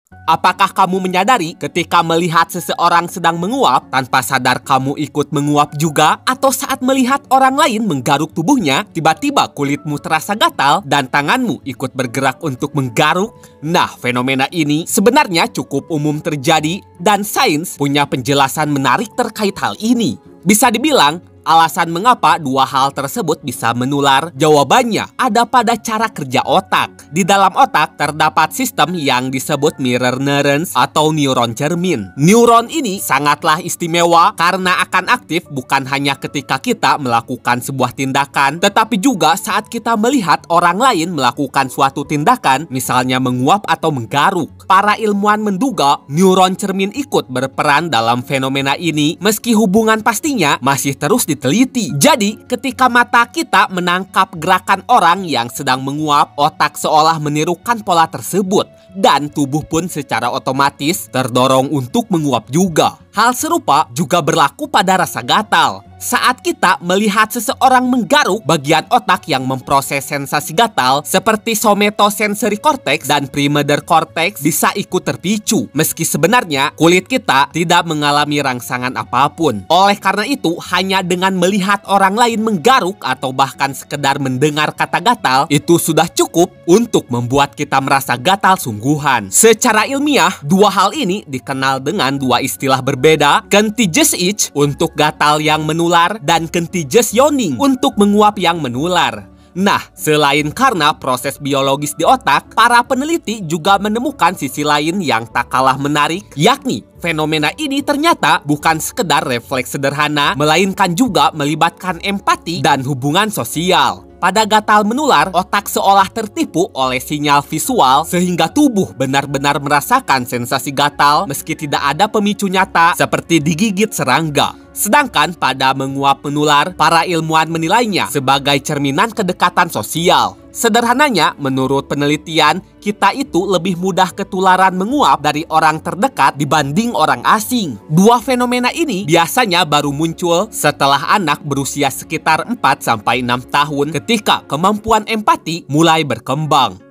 Apakah kamu menyadari ketika melihat seseorang sedang menguap, tanpa sadar kamu ikut menguap juga? Atau saat melihat orang lain menggaruk tubuhnya, tiba-tiba kulitmu terasa gatal dan tanganmu ikut bergerak untuk menggaruk? Nah, fenomena ini sebenarnya cukup umum terjadi dan sains punya penjelasan menarik terkait hal ini. Bisa dibilang, alasan mengapa dua hal tersebut bisa menular, jawabannya ada pada cara kerja otak. Di dalam otak terdapat sistem yang disebut mirror neurons atau neuron cermin. Neuron ini sangatlah istimewa karena akan aktif bukan hanya ketika kita melakukan sebuah tindakan, tetapi juga saat kita melihat orang lain melakukan suatu tindakan, misalnya menguap atau menggaruk. Para ilmuwan menduga neuron cermin ikut berperan dalam fenomena ini, meski hubungan pastinya masih terus diteliti. Jadi, ketika mata kita menangkap gerakan orang yang sedang menguap, otak seolah menirukan pola tersebut, dan tubuh pun secara otomatis terdorong untuk menguap juga. Hal serupa juga berlaku pada rasa gatal. Saat kita melihat seseorang menggaruk, bagian otak yang memproses sensasi gatal seperti somatosensory cortex dan premotor cortex bisa ikut terpicu, meski sebenarnya kulit kita tidak mengalami rangsangan apapun. Oleh karena itu, hanya dengan melihat orang lain menggaruk atau bahkan sekedar mendengar kata gatal, itu sudah cukup untuk membuat kita merasa gatal sungguhan. Secara ilmiah, dua hal ini dikenal dengan dua istilah berbeda, contagious itch untuk gatal yang menular dan contagious yawning untuk menguap yang menular. Nah, selain karena proses biologis di otak, para peneliti juga menemukan sisi lain yang tak kalah menarik, yakni fenomena ini ternyata bukan sekedar refleks sederhana, melainkan juga melibatkan empati dan hubungan sosial. Pada gatal menular, otak seolah tertipu oleh sinyal visual sehingga tubuh benar-benar merasakan sensasi gatal meski tidak ada pemicu nyata seperti digigit serangga. Sedangkan pada menguap menular, para ilmuwan menilainya sebagai cerminan kedekatan sosial. Sederhananya, menurut penelitian, kita itu lebih mudah ketularan menguap dari orang terdekat dibanding orang asing. Dua fenomena ini biasanya baru muncul setelah anak berusia sekitar 4-6 tahun ketika kemampuan empati mulai berkembang.